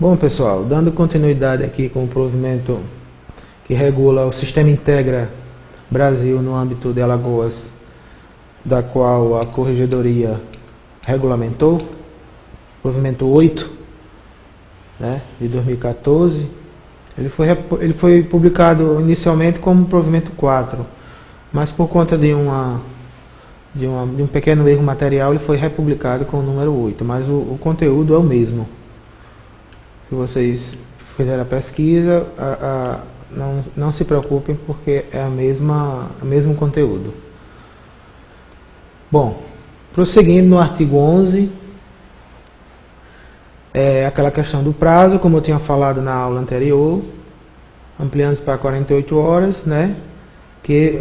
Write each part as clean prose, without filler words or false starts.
Bom, pessoal, dando continuidade aqui com o provimento que regula o Sistema Integra Brasil no âmbito de Alagoas, da qual a Corregedoria regulamentou, provimento 8, de 2014, ele foi publicado inicialmente como provimento 4, mas por conta de um pequeno erro material, ele foi republicado com o número 8, mas o conteúdo é o mesmo. Se vocês fizerem a pesquisa, não se preocupem, porque é o mesmo conteúdo. Bom, prosseguindo no artigo 11, aquela questão do prazo, como eu tinha falado na aula anterior, ampliando para 48 horas, que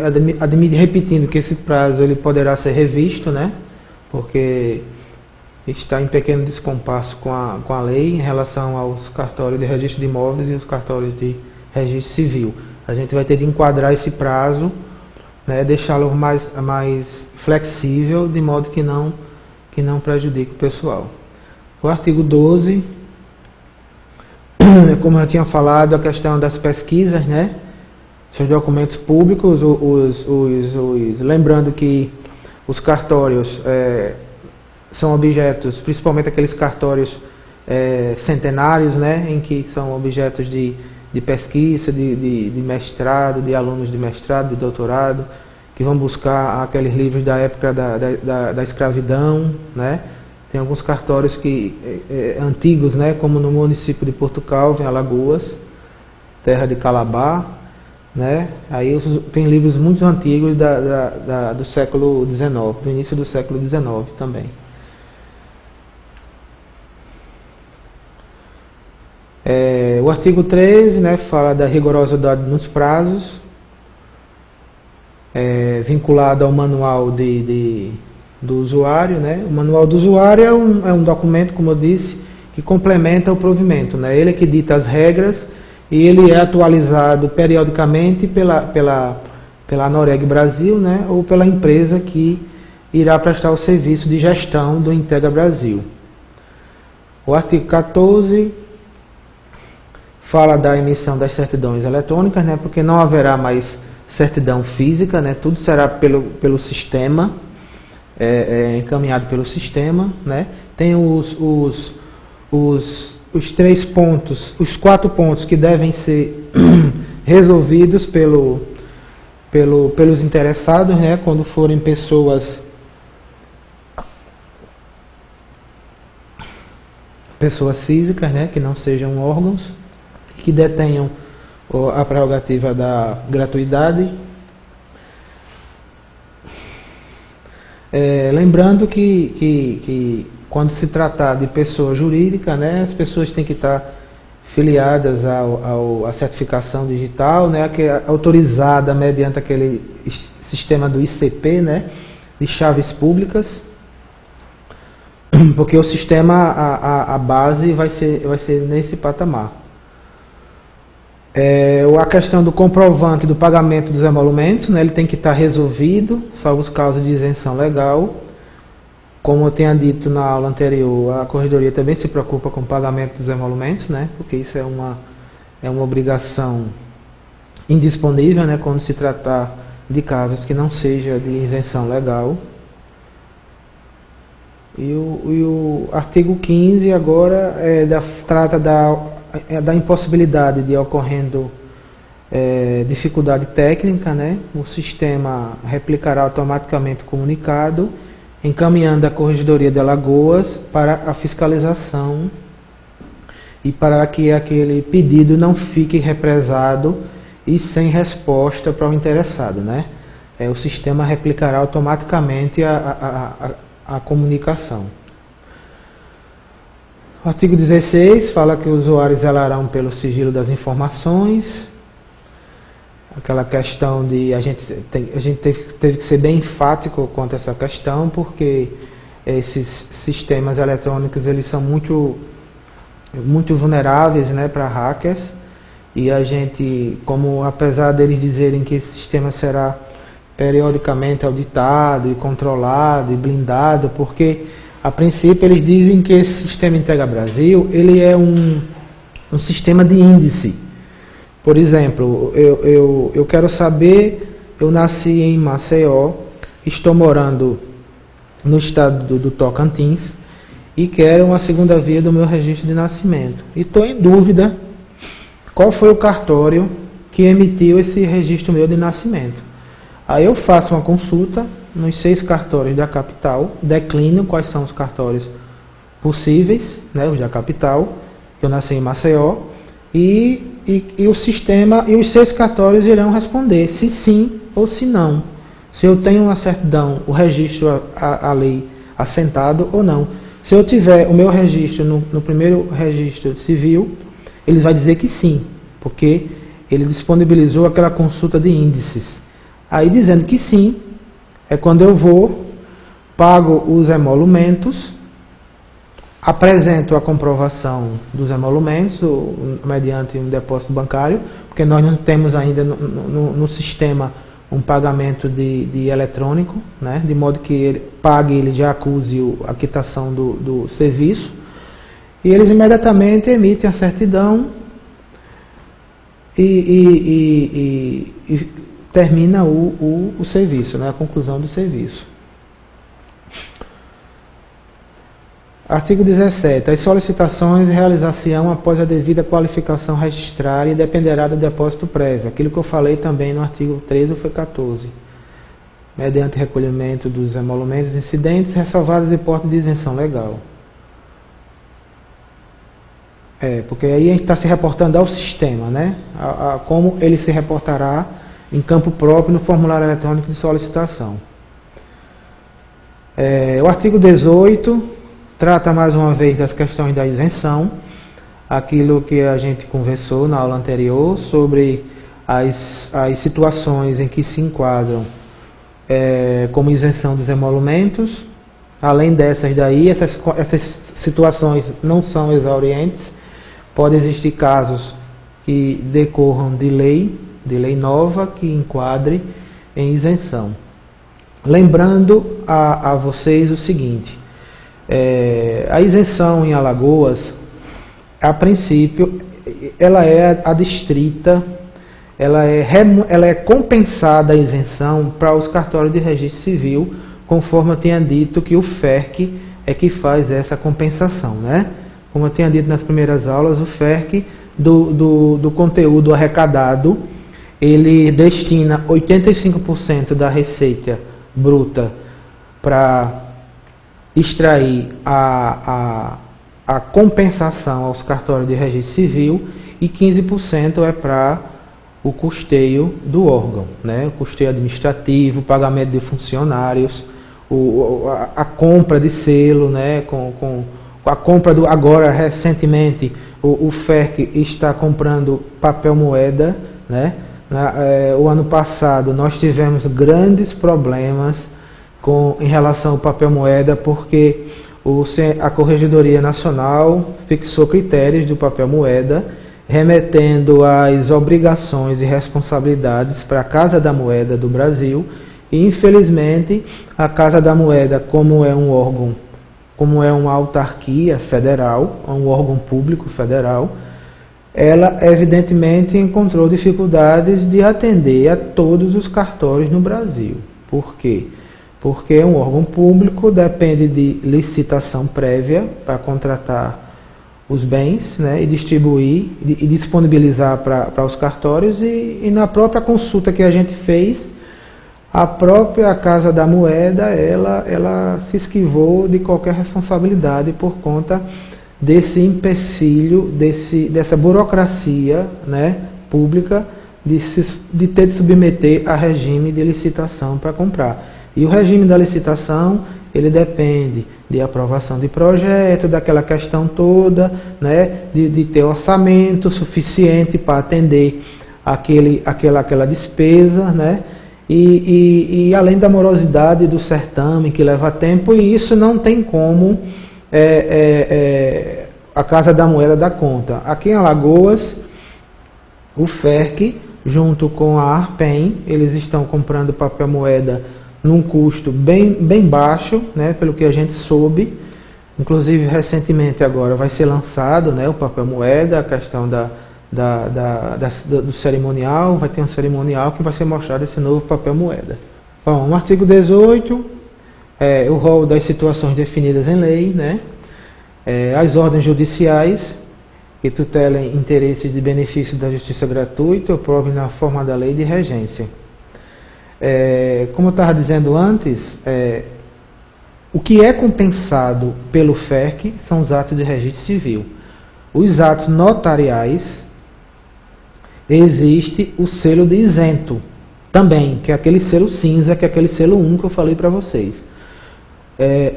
repetindo que esse prazo ele poderá ser revisto, porque está em pequeno descompasso com a lei em relação aos cartórios de registro de imóveis e os cartórios de registro civil. A gente vai ter de enquadrar esse prazo, deixá-lo mais flexível, de modo que não prejudique o pessoal. O artigo 12, como eu tinha falado, a questão das pesquisas, seus documentos públicos, lembrando que os cartórios são objetos, principalmente aqueles cartórios centenários, em que são objetos de pesquisa, de mestrado, de alunos de mestrado, de doutorado, que vão buscar aqueles livros da época da escravidão, Tem alguns cartórios antigos, como no município de Porto Calvo, em Alagoas, terra de Calabar, Aí tem livros muito antigos do século XIX, do início do século XIX também. O artigo 13, fala da rigorosidade nos prazos, vinculado ao manual do usuário, O manual do usuário é um documento, como eu disse, que complementa o provimento, Ele é que dita as regras e ele é atualizado periodicamente pela Noreg Brasil, ou pela empresa que irá prestar o serviço de gestão do Integra Brasil. O artigo 14 fala da emissão das certidões eletrônicas, porque não haverá mais certidão física, tudo será pelo sistema, encaminhado pelo sistema, Tem os 3 pontos, os 4 pontos que devem ser resolvidos pelos interessados, quando forem pessoas físicas, que não sejam órgãos, que detenham a prerrogativa da gratuidade. Lembrando que quando se tratar de pessoa jurídica, as pessoas têm que estar filiadas à certificação digital, que é autorizada mediante aquele sistema do ICP, de chaves públicas, porque o sistema, a base vai ser nesse patamar. A questão do comprovante do pagamento dos emolumentos, ele tem que estar resolvido, salvo os casos de isenção legal. Como eu tinha dito na aula anterior, a Corregedoria também se preocupa com o pagamento dos emolumentos, porque isso é uma obrigação indisponível, quando se tratar de casos que não seja de isenção legal. E o artigo 15 agora trata da impossibilidade de ocorrendo dificuldade técnica, o sistema replicará automaticamente o comunicado, encaminhando a Corregedoria de Alagoas para a fiscalização e para que aquele pedido não fique represado e sem resposta para o interessado, O sistema replicará automaticamente a comunicação. O artigo 16 fala que os usuários zelarão pelo sigilo das informações. Aquela questão de a gente teve que ser bem enfático quanto a essa questão, porque esses sistemas eletrônicos eles são muito vulneráveis, para hackers, e a gente, apesar deles dizerem que esse sistema será periodicamente auditado e controlado e blindado, porque a princípio eles dizem que esse sistema Integra Brasil ele é um um sistema de índice. Por exemplo, eu quero saber, eu nasci em Maceió, estou morando no estado do Tocantins e quero uma segunda via do meu registro de nascimento. E estou em dúvida qual foi o cartório que emitiu esse registro meu de nascimento. Aí eu faço uma consulta nos 6 cartórios da capital, declino quais são os cartórios possíveis, né, os da capital, que eu nasci em Maceió, e o sistema e os 6 cartórios irão responder se sim ou se não. Se eu tenho uma certidão, o registro a lei assentado ou não. Se eu tiver o meu registro no primeiro registro civil, ele vai dizer que sim, porque ele disponibilizou aquela consulta de índices. Aí dizendo que sim, é quando eu vou, pago os emolumentos, apresento a comprovação dos emolumentos mediante um depósito bancário, porque nós não temos ainda no sistema um pagamento de eletrônico, né, de modo que ele pague, ele já acuse a quitação do serviço, e eles imediatamente emitem a certidão e termina o serviço, né, a conclusão do serviço. Artigo 17. As solicitações realizar-se-ão após a devida qualificação registrária e dependerá do depósito prévio. Aquilo que eu falei também no artigo 13 ou foi 14. Mediante recolhimento dos emolumentos incidentes, ressalvadas de porte de isenção legal. Porque aí a gente está se reportando ao sistema, né? Como ele se reportará em campo próprio no formulário eletrônico de solicitação. O artigo 18 trata mais uma vez das questões da isenção, aquilo que a gente conversou na aula anterior sobre as situações em que se enquadram como isenção dos emolumentos. Além dessas daí, essas situações não são exaurientes, pode existir casos que decorram de lei nova que enquadre em isenção. Lembrando a vocês o seguinte: a isenção em Alagoas, a princípio, ela é adstrita, ela é compensada a isenção para os cartórios de registro civil, conforme eu tinha dito que o FERC é que faz essa compensação, né? Como eu tinha dito nas primeiras aulas, o FERC do conteúdo arrecadado, ele destina 85% da receita bruta para extrair a compensação aos cartórios de registro civil e 15% é para o custeio do órgão, né? O custeio administrativo, o pagamento de funcionários, a compra de selo, né? Com a compra agora recentemente o FERC está comprando papel moeda, né? O ano passado nós tivemos grandes problemas em relação ao papel moeda, porque a Corregedoria Nacional fixou critérios do papel moeda, remetendo as obrigações e responsabilidades para a Casa da Moeda do Brasil, e infelizmente a Casa da Moeda, como é um órgão, como é uma autarquia federal, um órgão público federal, ela evidentemente encontrou dificuldades de atender a todos os cartórios no Brasil. Por quê? Porque um órgão público depende de licitação prévia para contratar os bens, né, e distribuir e disponibilizar para os cartórios, e na própria consulta que a gente fez, a própria Casa da Moeda ela se esquivou de qualquer responsabilidade por conta desse empecilho, dessa burocracia, né, pública de ter de submeter a regime de licitação para comprar. E o regime da licitação, ele depende de aprovação de projeto, daquela questão toda, né, de ter orçamento suficiente para atender aquela despesa, né, e além da morosidade do certame, que leva tempo, e isso não tem como a Casa da Moeda dar conta. Aqui em Alagoas, o FERC, junto com a Arpen, eles estão comprando papel moeda num custo bem baixo, né, pelo que a gente soube, Inclusive, recentemente agora vai ser lançado, né, o papel moeda, a questão do cerimonial, vai ter um cerimonial que vai ser mostrado esse novo papel moeda. Bom, no artigo 18, o rol das situações definidas em lei, né, as ordens judiciais que tutelem interesses de benefício da justiça gratuita ou provem na forma da lei de regência. Como eu estava dizendo antes, o que é compensado pelo FERC são os atos de registro civil. Os atos notariais, existe o selo de isento também, que é aquele selo cinza, que é aquele selo 1 que eu falei para vocês.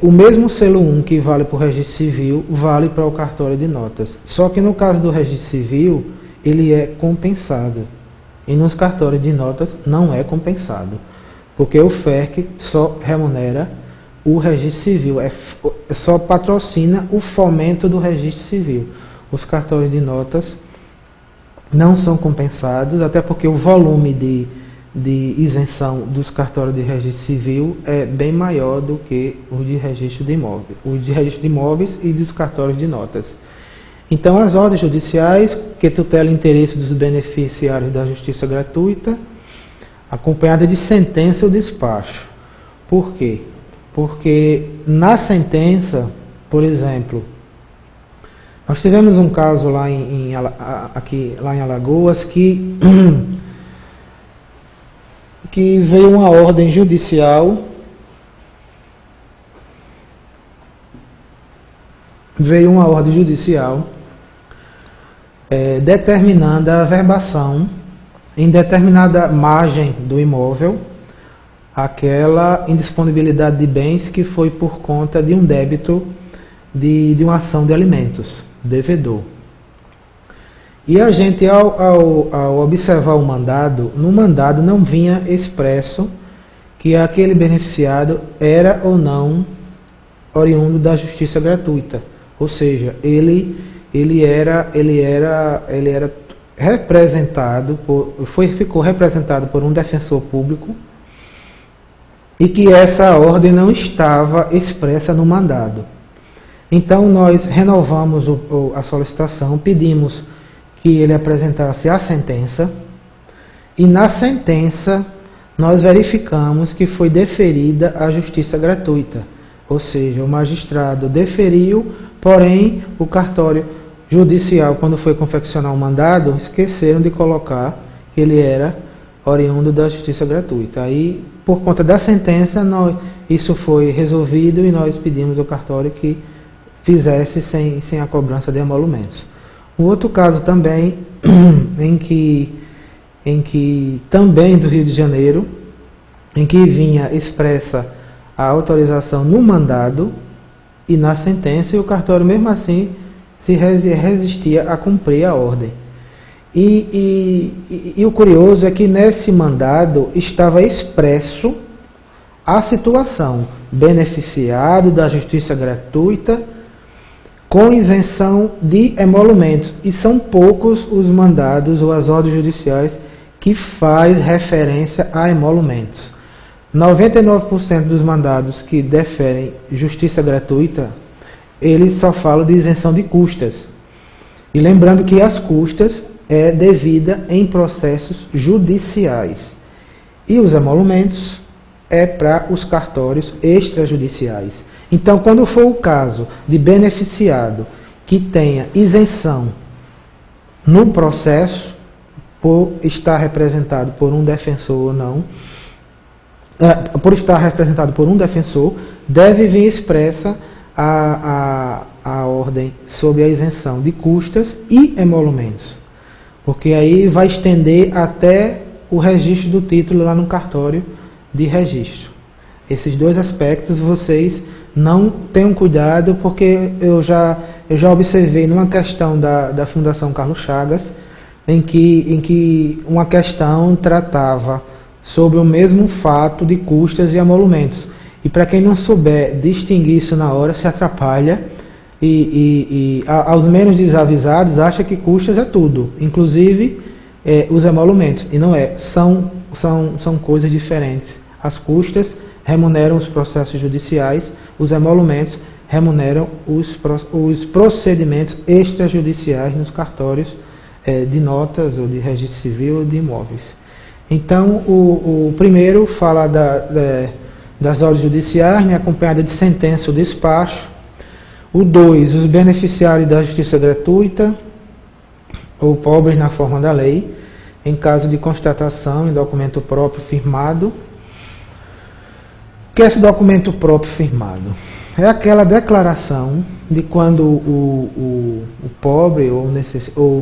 O mesmo selo 1 que vale para o registro civil, vale para o cartório de notas. Só que no caso do registro civil, ele é compensado. E nos cartórios de notas não é compensado. Porque o FERC só remunera o registro civil, só patrocina o fomento do registro civil. Os cartórios de notas não são compensados, até porque o volume de isenção dos cartórios de registro civil é bem maior do que os de registro de imóveis, os de registro de imóveis e dos cartórios de notas. Então, as ordens judiciais que tutelam o interesse dos beneficiários da justiça gratuita, acompanhada de sentença ou despacho. Por quê? Porque na sentença, por exemplo, nós tivemos um caso lá em Alagoas que veio uma ordem judicial, determinando a averbação em determinada margem do imóvel, aquela indisponibilidade de bens que foi por conta de um débito de uma ação de alimentos, devedor. E a gente, ao observar o mandado, no mandado não vinha expresso que aquele beneficiado era ou não oriundo da justiça gratuita. Ou seja, ele era representado, ficou representado por um defensor público e que essa ordem não estava expressa no mandado. Então nós renovamos a solicitação, pedimos que ele apresentasse a sentença, e na sentença nós verificamos que foi deferida a justiça gratuita, ou seja, o magistrado deferiu, porém o cartório judicial, quando foi confeccionar o mandado, esqueceram de colocar que ele era oriundo da justiça gratuita. Aí, por conta da sentença, isso foi resolvido e nós pedimos ao cartório que fizesse sem a cobrança de emolumentos. Um outro caso também, em que também do Rio de Janeiro, em que vinha expressa a autorização no mandado e na sentença, e o cartório mesmo assim se resistia a cumprir a ordem. E o curioso é que nesse mandado estava expresso a situação: beneficiado da justiça gratuita com isenção de emolumentos. E são poucos os mandados ou as ordens judiciais que faz referência a emolumentos. 99% dos mandados que deferem justiça gratuita, eles só falam de isenção de custas. E lembrando que as custas é devida em processos judiciais. E os emolumentos é para os cartórios extrajudiciais. Então, quando for o caso de beneficiado que tenha isenção no processo, por estar representado por um defensor ou não, por estar representado por um defensor, deve vir expressa a ordem sobre a isenção de custas e emolumentos. Porque aí vai estender até o registro do título lá no cartório de registro. Esses dois aspectos vocês não tenham cuidado, porque eu já observei numa questão da Fundação Carlos Chagas, em que uma questão tratava sobre o mesmo fato de custas e emolumentos. E para quem não souber distinguir isso na hora, se atrapalha, e aos menos desavisados acha que custas é tudo, inclusive os emolumentos. E não é, são coisas diferentes. As custas remuneram os processos judiciais, os emolumentos remuneram os procedimentos extrajudiciais nos cartórios de notas ou de registro civil ou de imóveis. Então, o primeiro fala das ordens judiciais, né, acompanhada de sentença ou despacho. O 2, os beneficiários da justiça gratuita ou pobres na forma da lei, em caso de constatação em documento próprio firmado. O que é esse documento próprio firmado? É aquela declaração de quando o pobre ou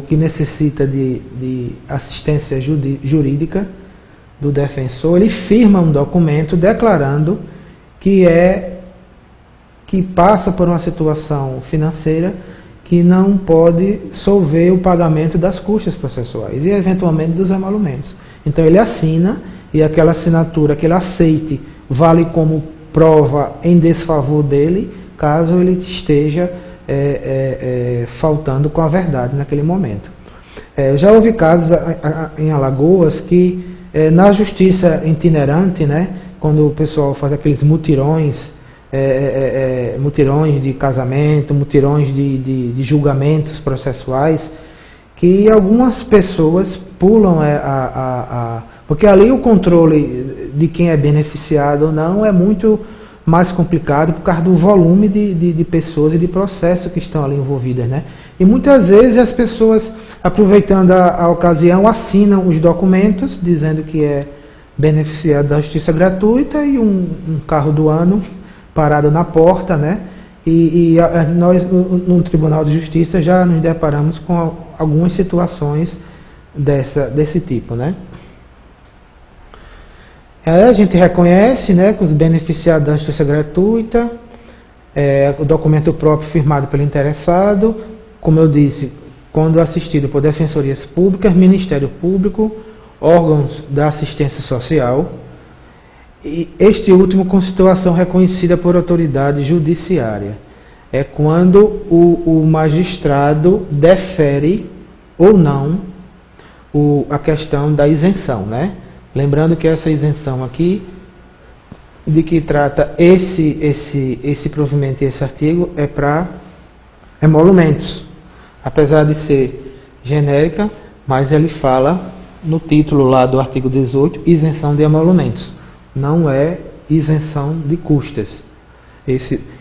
que necessita de assistência jurídica do defensor, ele firma um documento declarando que passa por uma situação financeira que não pode solver o pagamento das custas processuais e eventualmente dos emolumentos. Então ele assina, e aquela assinatura que ele aceite vale como prova em desfavor dele, caso ele esteja faltando com a verdade naquele momento. Já houve casos em Alagoas que na justiça itinerante, né, quando o pessoal faz aqueles mutirões, mutirões de casamento, mutirões de julgamentos processuais, que algumas pessoas pulam porque ali o controle de quem é beneficiado ou não é muito mais complicado por causa do volume de pessoas e de processos que estão ali envolvidas, né? E muitas vezes as pessoas, aproveitando a ocasião, assinam os documentos dizendo que é beneficiado da justiça gratuita e um carro do ano parado na porta, né? E nós no Tribunal de Justiça já nos deparamos com algumas situações desse tipo, né? A gente reconhece, né, que os beneficiados da justiça gratuita, o documento próprio firmado pelo interessado, como eu disse, quando assistido por defensorias públicas, Ministério Público, órgãos da assistência social, e este último com situação reconhecida por autoridade judiciária. É quando o magistrado defere ou não a questão da isenção, né? Lembrando que essa isenção aqui, de que trata esse provimento e esse artigo, é para emolumentos. Apesar de ser genérica, mas ele fala no título lá do artigo 18, isenção de emolumentos. Não é isenção de custas.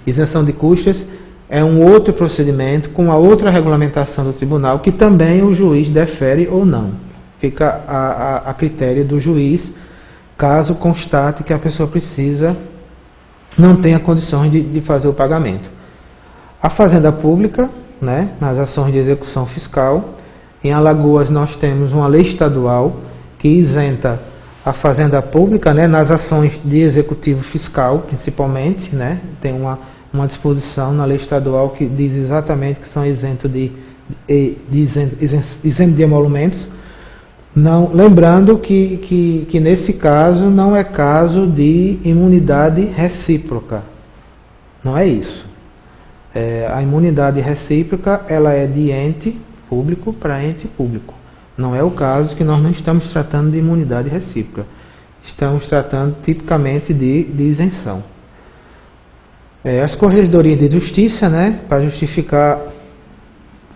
Isenção de custas é um outro procedimento com a outra regulamentação do tribunal que também o juiz defere ou não. Fica a critério do juiz, caso constate que a pessoa não tenha condições de fazer o pagamento. A Fazenda Pública, né, nas ações de execução fiscal, em Alagoas nós temos uma lei estadual que isenta a Fazenda Pública, né, nas ações de executivo fiscal, principalmente, né, tem uma disposição na lei estadual que diz exatamente que são isentos de emolumentos. Não, lembrando que nesse caso não é caso de imunidade recíproca. Não é isso. A imunidade recíproca ela é de ente público para ente público. Não é o caso que nós não estamos tratando de imunidade recíproca. Estamos tratando tipicamente de isenção. As corregedorias de justiça, né, para justificar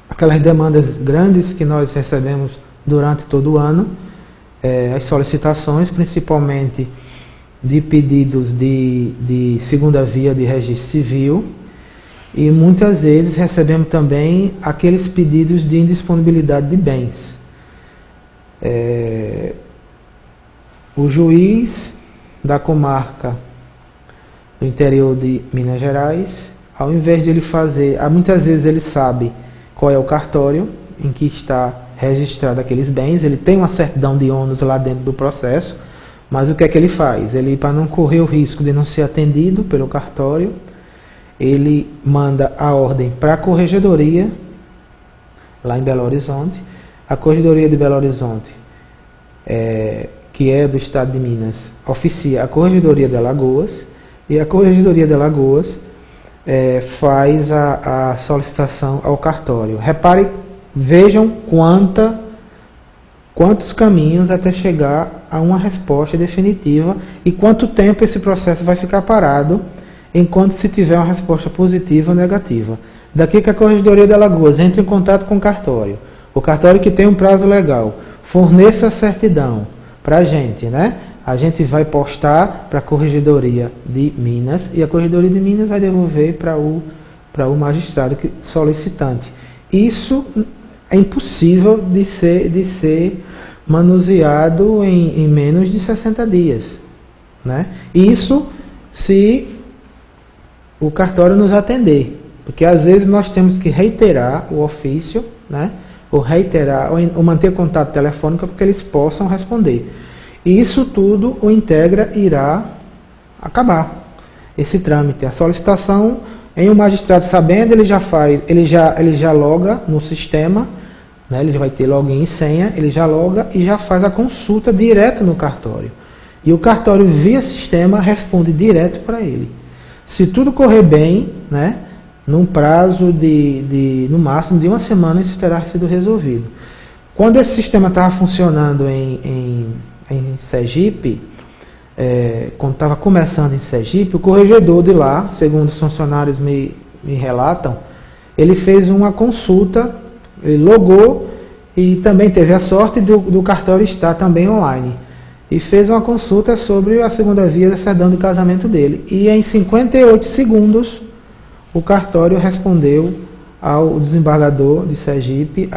aquelas demandas grandes que nós recebemos durante todo o ano, as solicitações, principalmente de pedidos de segunda via de registro civil, e muitas vezes recebemos também aqueles pedidos de indisponibilidade de bens. O juiz da comarca do interior de Minas Gerais, ao invés de ele fazer, muitas vezes ele sabe qual é o cartório em que está registrado aqueles bens, ele tem uma certidão de ônus lá dentro do processo, mas o que é que ele faz? Ele, para não correr o risco de não ser atendido pelo cartório, ele manda a ordem para a corregedoria, lá em Belo Horizonte. A corregedoria de Belo Horizonte, que é do estado de Minas, oficia a corregedoria de Alagoas, e a corregedoria de Alagoas faz a solicitação ao cartório. Vejam quantos caminhos até chegar a uma resposta definitiva e quanto tempo esse processo vai ficar parado enquanto se tiver uma resposta positiva ou negativa. Daqui que a Corregedoria de Alagoas entre em contato com o cartório que tem um prazo legal, forneça a certidão para a gente, né? A gente vai postar para a Corregedoria de Minas e a Corregedoria de Minas vai devolver para o magistrado solicitante. Isso é impossível de ser manuseado em menos de 60 dias, né? Isso se o cartório nos atender, porque às vezes nós temos que reiterar o ofício, né? ou manter contato telefônico para que eles possam responder. E isso tudo o Integra irá acabar, esse trâmite. A solicitação, em um magistrado sabendo, ele já loga no sistema, né? Ele vai ter login e senha, ele já loga e já faz a consulta direto no cartório. E o cartório, via sistema, responde direto para ele. Se tudo correr bem, né? Num prazo no máximo de uma semana, isso terá sido resolvido. Quando esse sistema estava funcionando em Sergipe, quando estava começando em Sergipe, o corregedor de lá, segundo os funcionários me relatam, ele fez uma consulta, ele logou e também teve a sorte do cartório estar também online. E fez uma consulta sobre a segunda via da certidão de casamento dele. E em 58 segundos, o cartório respondeu ao desembargador de Sergipe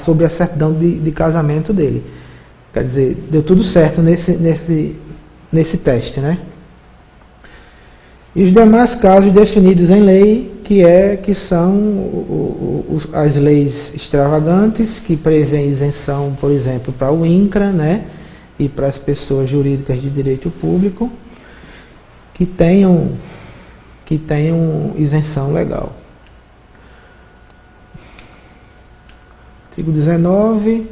sobre a certidão de casamento dele. Quer dizer, deu tudo certo nesse teste, né? E os demais casos definidos em lei, que são as leis extravagantes, que prevêem isenção, por exemplo, para o INCRA, né? E para as pessoas jurídicas de direito público, que tenham isenção legal. Artigo 19.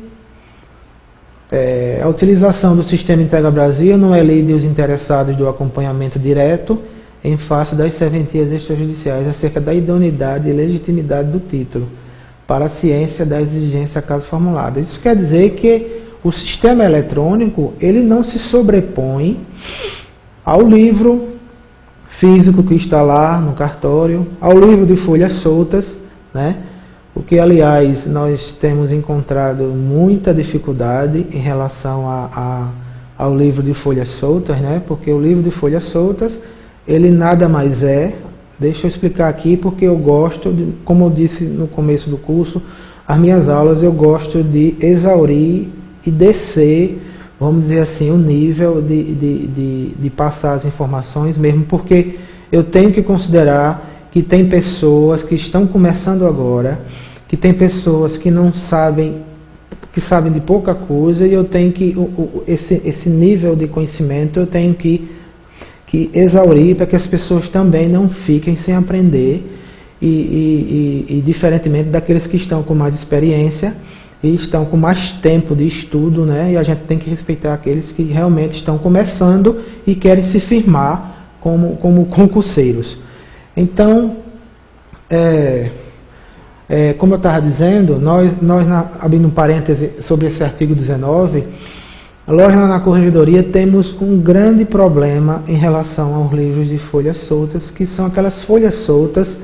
A utilização do Sistema Integra Brasil não é lei dos interessados do acompanhamento direto em face das serventias extrajudiciais acerca da idoneidade e legitimidade do título para a ciência da exigência caso formulada. Isso quer dizer que o sistema eletrônico ele não se sobrepõe ao livro físico que está lá no cartório, ao livro de folhas soltas, né? O que, aliás, nós temos encontrado muita dificuldade em relação ao livro de folhas soltas, né? Porque o livro de folhas soltas, ele nada mais é, deixa eu explicar aqui, porque eu gosto, como eu disse no começo do curso, as minhas aulas eu gosto de exaurir e descer, vamos dizer assim, o nível de passar as informações, mesmo porque eu tenho que considerar que tem pessoas que estão começando agora, que tem pessoas que não sabem, que sabem de pouca coisa, e eu tenho que, esse nível de conhecimento eu tenho que exaurir para que as pessoas também não fiquem sem aprender, e diferentemente daqueles que estão com mais experiência e estão com mais tempo de estudo, né? E a gente tem que respeitar aqueles que realmente estão começando e querem se firmar como concurseiros. Então, como eu estava dizendo, nós abrindo um parêntese sobre esse artigo 19, nós lá na Corregedoria temos um grande problema em relação aos livros de folhas soltas, que são aquelas folhas soltas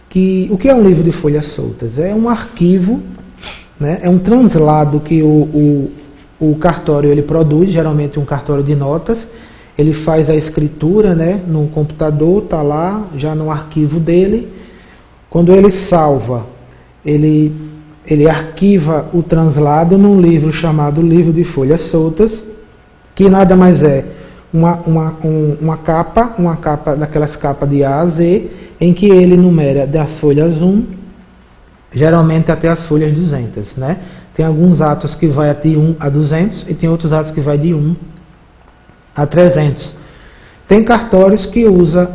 que... O que é um livro de folhas soltas? É um arquivo, né? É um translado que o cartório ele produz, geralmente um cartório de notas, ele faz a escritura, né, no computador, está lá, já no arquivo dele. Quando ele salva, ele arquiva o translado num livro chamado Livro de Folhas Soltas, que nada mais é uma capa daquelas capas de A a Z, em que ele numera das folhas 1, geralmente até as folhas 200, né? Tem alguns atos que vai de 1 a 200 e tem outros atos que vai de 1 a 300. Tem cartórios que usa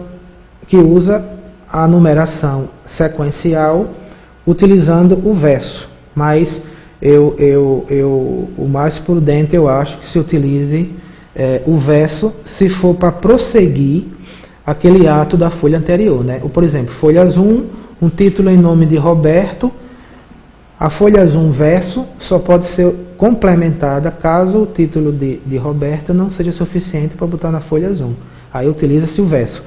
a numeração sequencial utilizando o verso, mas o mais prudente eu acho que se utilize o verso se for para prosseguir aquele ato da folha anterior, né? Por exemplo, folhas 1, um título em nome de Roberto, A folha azul verso só pode ser complementada caso o título de Roberta não seja suficiente para botar na folha azul. Aí utiliza-se o verso.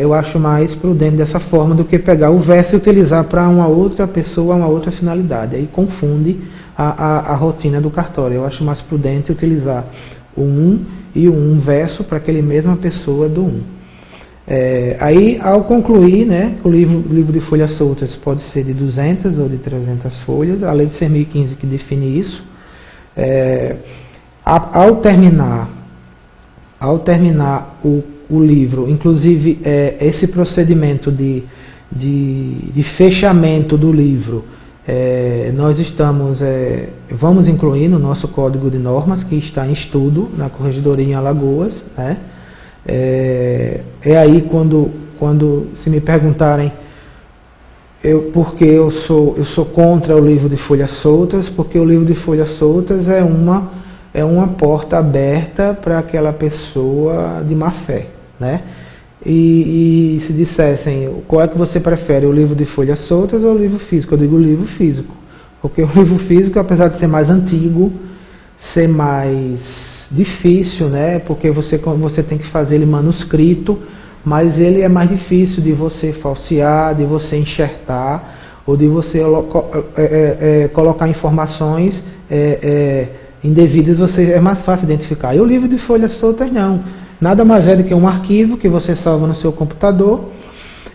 Eu acho mais prudente dessa forma do que pegar o verso e utilizar para uma outra pessoa, uma outra finalidade. Aí confunde a rotina do cartório. Eu acho mais prudente utilizar o 1 e o 1 verso para aquela mesma pessoa do 1. Aí, ao concluir, né, o livro de folhas soltas pode ser de 200 ou de 300 folhas, a lei de 6.015 que define isso. Ao terminar o livro, inclusive esse procedimento de fechamento do livro, nós vamos incluir no nosso código de normas, que está em estudo na Corregedoria em Alagoas, né? Aí quando se me perguntarem porque eu sou contra o livro de folhas soltas, porque o livro de folhas soltas é uma porta aberta para aquela pessoa de má fé, né? E se dissessem, qual é que você prefere, o livro de folhas soltas ou o livro físico? Eu digo o livro físico, porque o livro físico, apesar de ser mais antigo, ser mais difícil, né? Porque você tem que fazer ele manuscrito, mas ele é mais difícil de você falsear, de você enxertar, ou de você colocar informações indevidas, é mais fácil identificar. E o livro de folhas soltas não. Nada mais é do que um arquivo que você salva no seu computador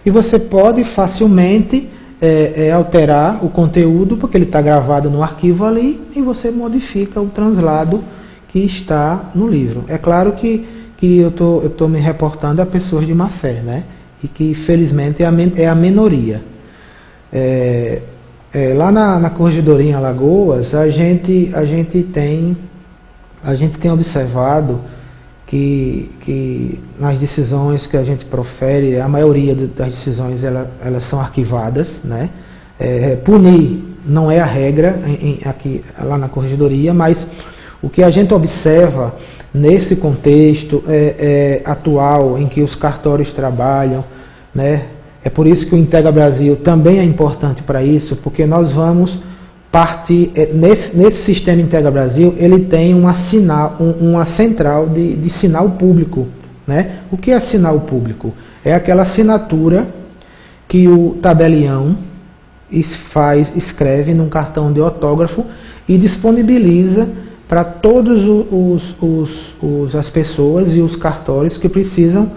e você pode facilmente alterar o conteúdo, porque ele está gravado no arquivo ali, e você modifica o translado que está no livro. É claro que eu tô me reportando a pessoas de má fé, né? E que felizmente é a minoria. Lá na Corregedoria em Alagoas, a gente tem observado que nas decisões que a gente profere, a maioria das decisões elas são arquivadas, né? Punir não é a regra aqui lá na Corregedoria, mas o que a gente observa nesse contexto atual em que os cartórios trabalham, né? É por isso que o Integra Brasil também é importante para isso, porque nós vamos partir, nesse sistema Integra Brasil, ele tem uma central de sinal público, né? O que é sinal público? É aquela assinatura que o tabelião escreve num cartão de autógrafo e disponibiliza para todas as pessoas e os cartórios que precisam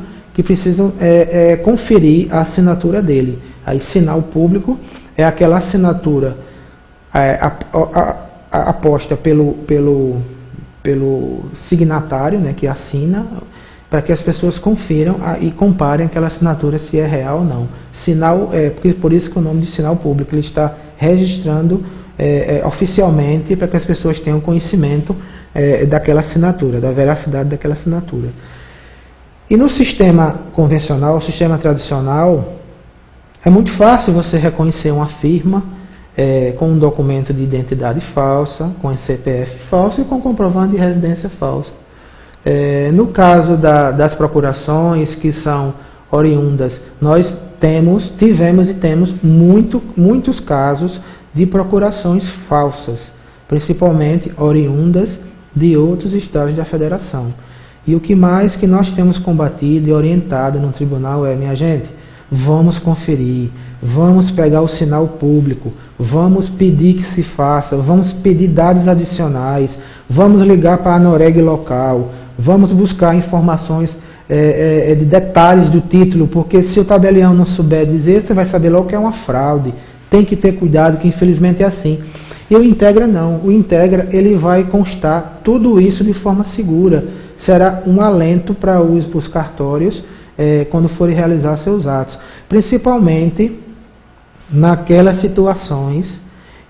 conferir a assinatura dele. Aí, sinal público é aquela assinatura aposta pelo signatário, né, que assina, para que as pessoas confiram e comparem aquela assinatura se é real ou não. Por isso que o nome de sinal público, ele está registrando oficialmente para que as pessoas tenham conhecimento daquela assinatura, da veracidade daquela assinatura. E no sistema convencional, o sistema tradicional, é muito fácil você reconhecer uma firma com um documento de identidade falsa, com CPF falso e com comprovante de residência falsa. No caso das procurações que são oriundas, nós tivemos e temos muitos casos de procurações falsas, principalmente oriundas de outros estados da federação. E o que mais que nós temos combatido e orientado no tribunal minha gente, vamos conferir, vamos pegar o sinal público, vamos pedir que se faça, vamos pedir dados adicionais, vamos ligar para a ANOREG local, vamos buscar informações de detalhes do título, porque se o tabelião não souber dizer, você vai saber logo que é uma fraude. Tem que ter cuidado, que infelizmente é assim. E o Integra não. O Integra, ele vai constar tudo isso de forma segura. Será um alento para os cartórios quando forem realizar seus atos. Principalmente naquelas situações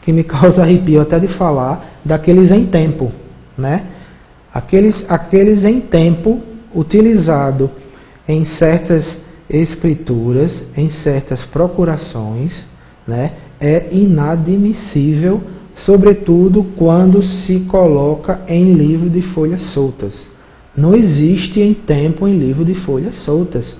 que me causa arrepio até de falar, daqueles em tempo, né? Aqueles em tempo utilizado em certas escrituras, em certas procurações, né? É inadmissível, sobretudo quando se coloca em livro de folhas soltas. Não existe em tempo em livro de folhas soltas,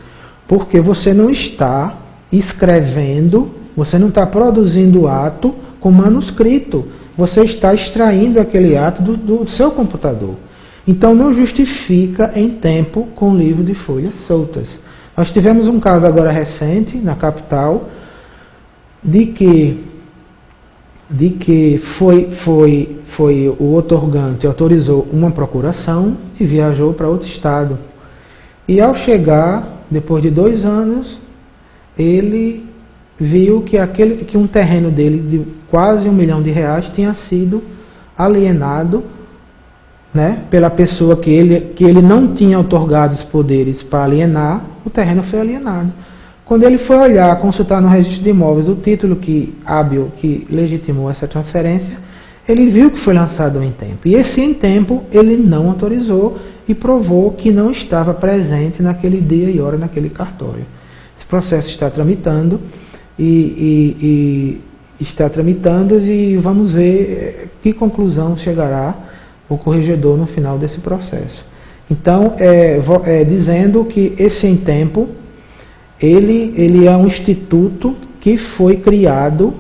porque você não está escrevendo, você não está produzindo ato com manuscrito. Você está extraindo aquele ato do seu computador. Então não justifica em tempo com livro de folhas soltas. Nós tivemos um caso agora recente, na capital, de que foi o otorgante autorizou uma procuração e viajou para outro estado. E ao chegar, depois de 2 anos, ele viu que um terreno dele de quase R$1 milhão tinha sido alienado, né, pela pessoa que ele não tinha otorgado os poderes para alienar. O terreno foi alienado. Quando ele foi olhar, consultar no registro de imóveis o título hábil que legitimou essa transferência, ele viu que foi lançado em tempo. E esse em tempo ele não autorizou e provou que não estava presente naquele dia e hora naquele cartório. Esse processo está tramitando e vamos ver que conclusão chegará o corregedor no final desse processo. Então, dizendo que esse em tempo ele é um instituto que foi criado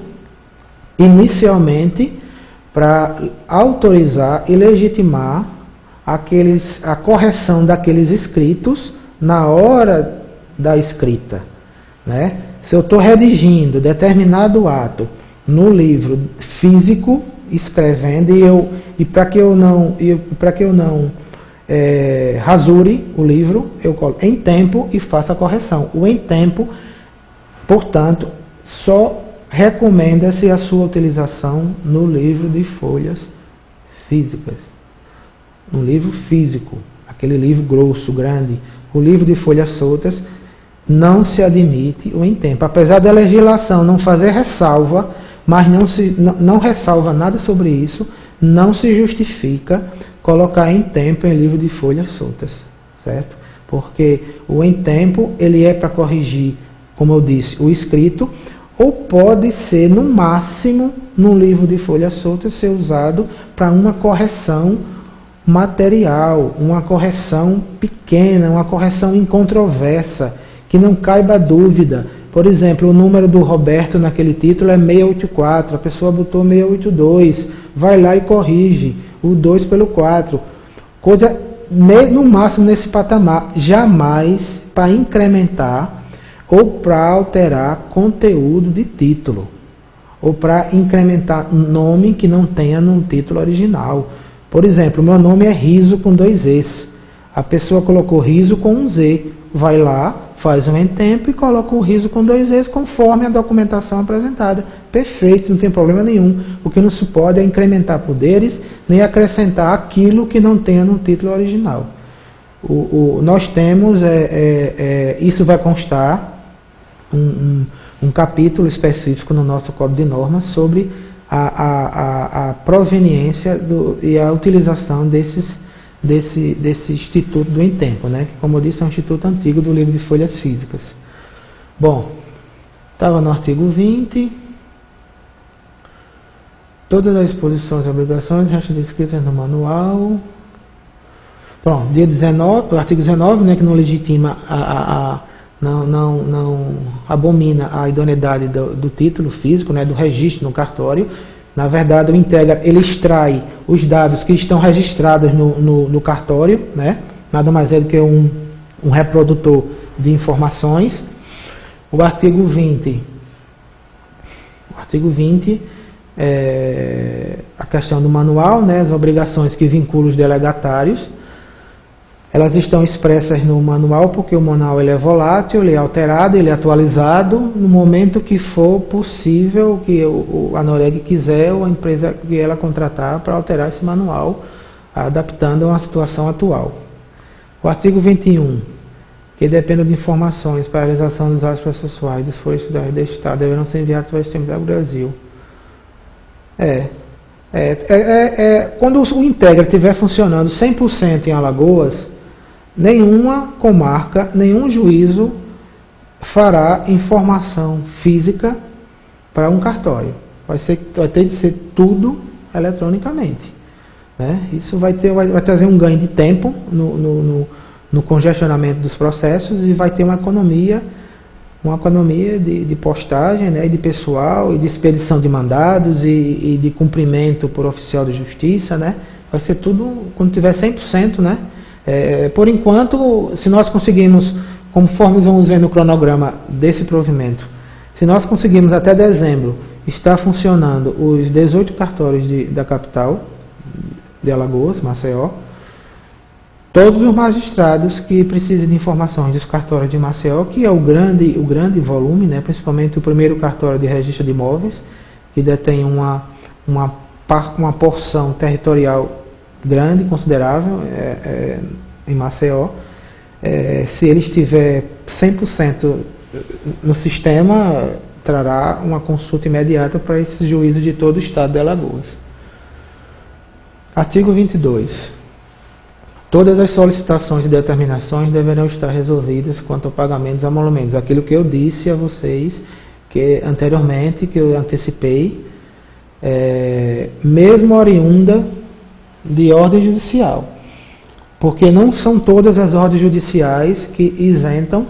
inicialmente para autorizar e legitimar a correção daqueles escritos na hora da escrita, né? Se eu estou redigindo determinado ato no livro físico, escrevendo, e para que eu não rasure o livro, eu coloco em tempo e faço a correção. O em tempo, portanto, só recomenda-se a sua utilização no livro de folhas físicas. No livro físico, aquele livro grosso, grande. O livro de folhas soltas não se admite o em tempo. Apesar da legislação não fazer ressalva, mas não ressalva nada sobre isso, não se justifica colocar em tempo em livro de folhas soltas, certo? Porque o em tempo, ele é para corrigir, como eu disse, o escrito, ou pode ser, no máximo, no livro de folhas soltas, ser usado para uma correção material, uma correção pequena, uma correção incontroversa, que não caiba dúvida. Por exemplo, o número do Roberto naquele título é 684, a pessoa botou 682, vai lá e corrige o 2 pelo 4. Coisa, no máximo, nesse patamar, jamais para incrementar ou para alterar conteúdo de título, ou para incrementar nome que não tenha no título original. Por exemplo, meu nome é Riso com 2 Es. A pessoa colocou Riso com 1 Z. Vai lá, faz um em tempo e coloca o Riso com 2 Es conforme a documentação apresentada. Perfeito, não tem problema nenhum. O que não se pode é incrementar poderes, nem acrescentar aquilo que não tenha no título original. Nós temos, isso vai constar um capítulo específico no nosso Código de Normas sobre a proveniência e a utilização desse instituto do em tempo, né? Que, como eu disse, é um instituto antigo do livro de folhas físicas. Bom, estava no artigo 20. Todas as exposições e obrigações restam descritas no manual. Pronto, dia 19, o artigo 19, né, que não legitima não abomina a idoneidade do título físico, né, do registro no cartório. Na verdade, o Integra, ele extrai os dados que estão registrados no cartório, né? Nada mais é do que um reprodutor de informações. O artigo 20 a questão do manual, né? As obrigações que vinculam os delegatários. Elas estão expressas no manual porque o manual ele é volátil, ele é alterado, ele é atualizado no momento que for possível, que a Noreg quiser ou a empresa que ela contratar para alterar esse manual, adaptando a uma situação atual. O artigo 21, que depende de informações para a realização dos atos processuais dos folhas do Estado, deverão ser enviados para a Assembleia do Brasil. Quando o Integra estiver funcionando 100% em Alagoas, nenhuma comarca, nenhum juízo fará informação física para um cartório. Vai ter de ser tudo eletronicamente, né? Isso vai trazer um ganho de tempo no congestionamento dos processos e vai ter uma economia uma economia de postagem, né, de pessoal, e de expedição de mandados e de cumprimento por oficial de justiça, né? Vai ser tudo quando tiver 100%, né? Por enquanto, se nós conseguimos, conforme vamos ver no cronograma desse provimento, se nós conseguimos até dezembro estar funcionando os 18 cartórios da capital de Alagoas, Maceió, todos os magistrados que precisam de informações dos cartórios de Maceió, que é o grande volume, né, principalmente o primeiro cartório de registro de imóveis, que detém uma porção territorial grande, considerável, em Maceió. Se ele estiver 100% no sistema, trará uma consulta imediata para esses juízes de todo o estado de Alagoas. Artigo 22. Todas as solicitações e determinações deverão estar resolvidas quanto ao pagamento dos emolumentos. Aquilo que eu disse a vocês que anteriormente, que eu antecipei, mesmo oriunda de ordem judicial. Porque não são todas as ordens judiciais que isentam,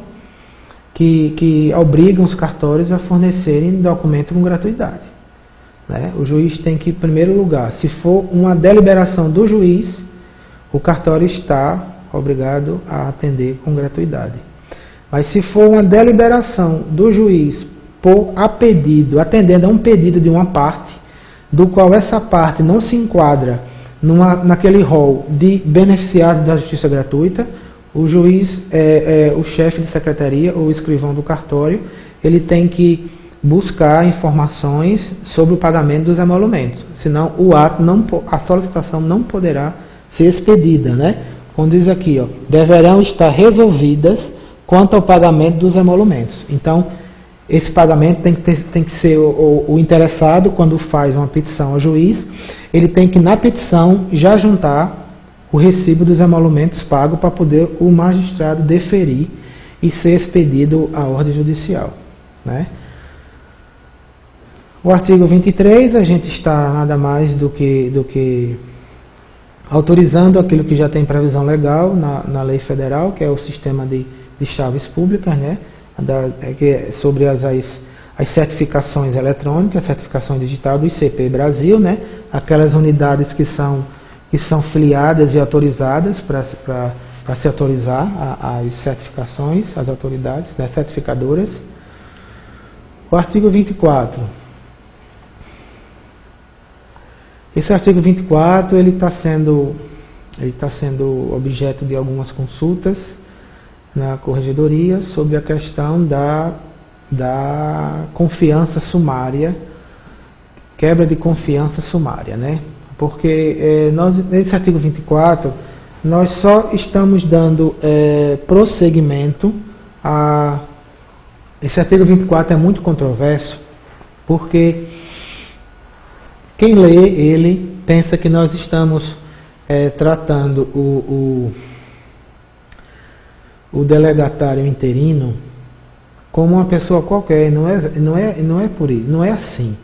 que obrigam os cartórios a fornecerem documento com gratuidade. Né? O juiz tem que, em primeiro lugar, se for uma deliberação do juiz, o cartório está obrigado a atender com gratuidade. Mas se for uma deliberação do juiz a pedido, atendendo a um pedido de uma parte, do qual essa parte não se enquadra naquele rol de beneficiados da justiça gratuita, o juiz, o chefe de secretaria ou o escrivão do cartório, ele tem que buscar informações sobre o pagamento dos emolumentos. Senão a solicitação não poderá ser expedida, né? Como diz aqui, deverão estar resolvidas quanto ao pagamento dos emolumentos. Então, esse pagamento tem que ser o interessado, quando faz uma petição ao juiz, ele tem que, na petição, já juntar o recibo dos emolumentos pagos para poder o magistrado deferir e ser expedido a ordem judicial. Né? O artigo 23, a gente está nada mais do que autorizando aquilo que já tem previsão legal na lei federal, que é o sistema de chaves públicas, né? Sobre as certificações eletrônicas, certificação digital do ICP Brasil, né? Aquelas unidades que são filiadas e autorizadas para se autorizar as certificações, as autoridades, né? Certificadoras. O artigo 24. Esse artigo 24 ele está sendo objeto de algumas consultas na corregedoria sobre a questão da confiança sumária, quebra de confiança sumária, né? Porque nesse artigo 24 nós só estamos dando prosseguimento a... Esse artigo 24 é muito controverso, porque quem lê ele pensa que nós estamos tratando o delegatário interino como uma pessoa qualquer. Não é por isso, não é assim.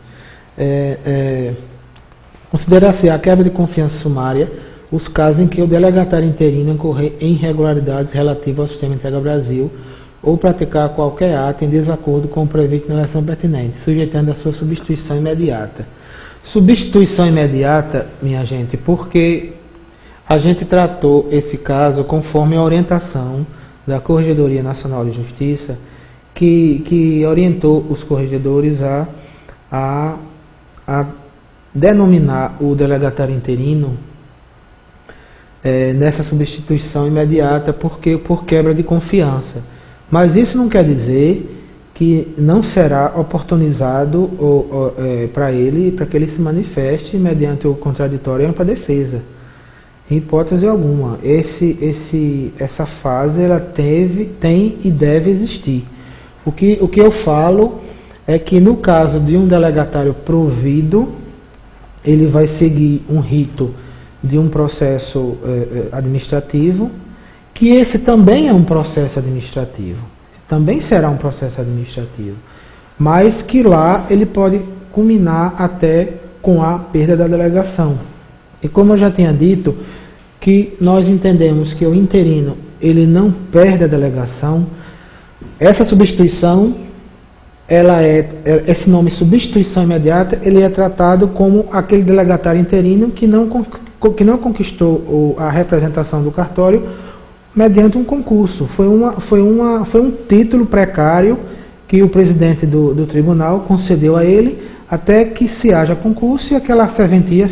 Considerar-se a quebra de confiança sumária os casos em que o delegatário interino incorrer em irregularidades relativas ao sistema Integra Brasil ou praticar qualquer ato em desacordo com o previsto na legislação pertinente, sujeitando a sua substituição imediata. Substituição imediata, minha gente, porque a gente tratou esse caso conforme a orientação da Corregedoria Nacional de Justiça, que orientou os corregedores a denominar o delegatário interino nessa substituição imediata por quebra de confiança. Mas isso não quer dizer que não será oportunizado para que ele se manifeste mediante o contraditório e ampla defesa. Em hipótese alguma, essa fase ela tem e deve existir. O que eu falo é que no caso de um delegatário provido, ele vai seguir um rito de um processo administrativo, que esse também é um processo administrativo. Também será um processo administrativo, mas que lá ele pode culminar até com a perda da delegação. E como eu já tinha dito, que nós entendemos que o interino ele não perde a delegação, Essa substituição, esse nome substituição imediata, ele é tratado como aquele delegatário interino que não conquistou a representação do cartório mediante um concurso. Foi um título precário que o presidente do tribunal concedeu a ele, até que se haja concurso e aquela serventia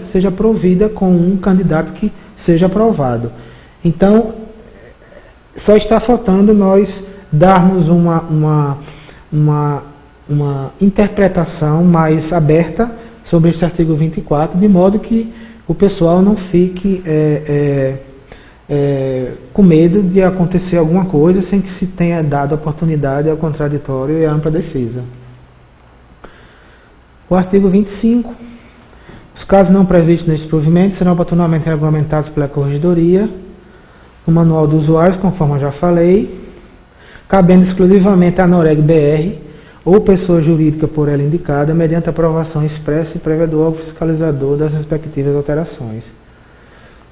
seja provida com um candidato que seja aprovado. Então, só está faltando nós darmos uma interpretação mais aberta sobre este artigo 24, de modo que o pessoal não fique com medo de acontecer alguma coisa sem que se tenha dado oportunidade ao contraditório e à ampla defesa. O artigo 25. Os casos não previstos neste provimento serão oportunamente regulamentados pela Corregedoria, no Manual do Usuário, conforme eu já falei, cabendo exclusivamente à Noreg BR ou pessoa jurídica por ela indicada, mediante aprovação expressa e prévia do órgão fiscalizador das respectivas alterações.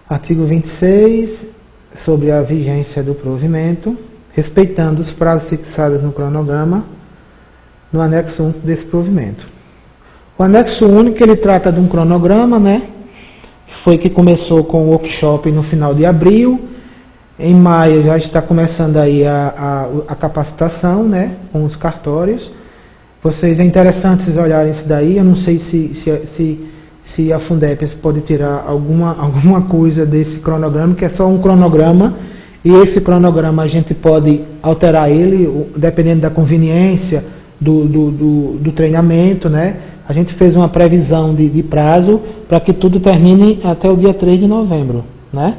Artigo 26, sobre a vigência do provimento, respeitando os prazos fixados no cronograma, no anexo único desse provimento. O anexo único, ele trata de um cronograma, né? Foi que começou com o workshop no final de abril. Em maio já está começando aí a capacitação, né? Com os cartórios. É interessante vocês olharem isso daí. Eu não sei se a Fundep pode tirar alguma coisa desse cronograma, que é só um cronograma. E esse cronograma a gente pode alterar ele, dependendo da conveniência do treinamento, né? A gente fez uma previsão de prazo para que tudo termine até o dia 3 de novembro, né?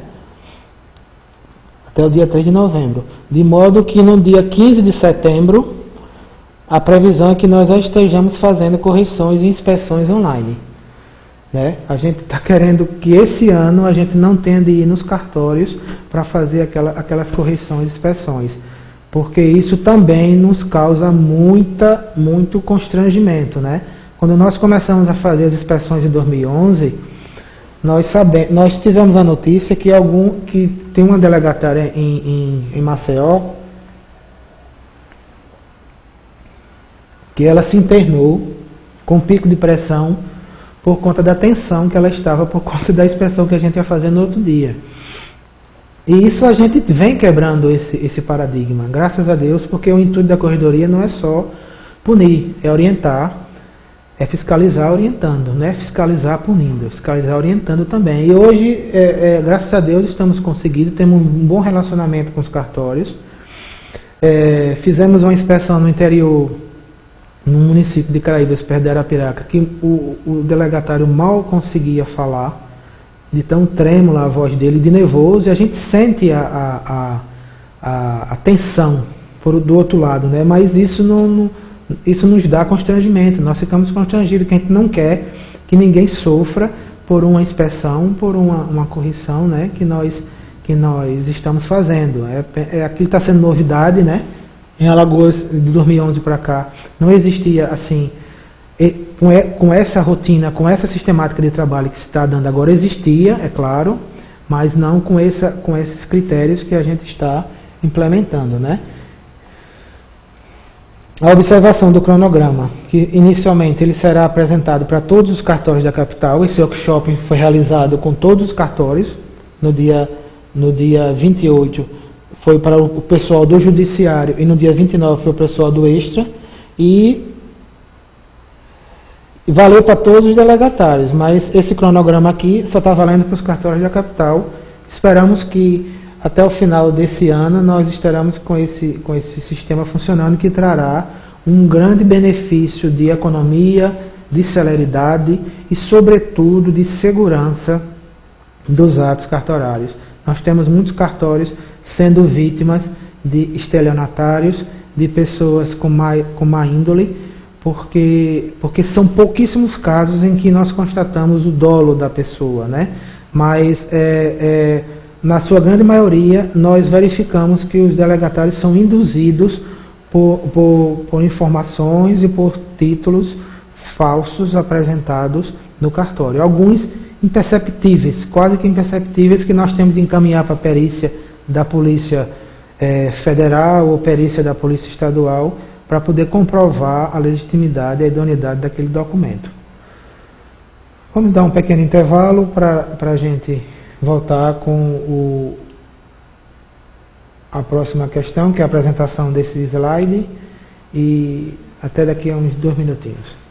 Até o dia 3 de novembro. De modo que no dia 15 de setembro, a previsão é que nós já estejamos fazendo correções e inspeções online, né? A gente está querendo que esse ano a gente não tenha de ir nos cartórios para fazer aquelas correções e inspeções, porque isso também nos causa muito constrangimento, né? Quando nós começamos a fazer as inspeções em 2011, nós tivemos a notícia que tem uma delegatária em Maceió, que ela se internou com pico de pressão por conta da tensão que ela estava por conta da inspeção que a gente ia fazer no outro dia. E isso a gente vem quebrando esse paradigma, graças a Deus, porque o intuito da Corregedoria não é só punir, é orientar, é fiscalizar orientando, não é fiscalizar punindo, é fiscalizar orientando também. E hoje, graças a Deus, estamos conseguindo, temos um bom relacionamento com os cartórios. Fizemos uma inspeção no interior, no município de Caraíbas, perto de Arapiraca, que o delegatário mal conseguia falar, de tão trêmula a voz dele, de nervoso, e a gente sente a tensão do outro lado, né? Mas isso nos dá constrangimento, nós ficamos constrangidos, que a gente não quer que ninguém sofra por uma inspeção, por uma correção, né, que nós estamos fazendo. Aquilo está sendo novidade, né? Em Alagoas, de 2011 para cá, não existia assim, com essa rotina, com essa sistemática de trabalho que se está dando agora, existia, é claro, mas não com esses critérios que a gente está implementando, né? A observação do cronograma, que inicialmente ele será apresentado para todos os cartórios da capital. Esse workshop foi realizado com todos os cartórios. No dia 28 foi para o pessoal do Judiciário e no dia 29 foi o pessoal do Extra. E valeu para todos os delegatários, mas esse cronograma aqui só está valendo para os cartórios da capital. Esperamos que até o final desse ano nós estaremos com esse sistema funcionando, que trará um grande benefício de economia, de celeridade e, sobretudo, de segurança dos atos cartorários. Nós temos muitos cartórios sendo vítimas de estelionatários, de pessoas com má índole, porque são pouquíssimos casos em que nós constatamos o dolo da pessoa, né? Mas na sua grande maioria, nós verificamos que os delegatários são induzidos por informações e por títulos falsos apresentados no cartório. Alguns imperceptíveis, quase que imperceptíveis, que nós temos de encaminhar para a perícia da polícia federal ou perícia da Polícia Estadual para poder comprovar a legitimidade e a idoneidade daquele documento. Vamos dar um pequeno intervalo para a gente voltar com a próxima questão, que é a apresentação desse slide, e até daqui a uns 2 minutinhos.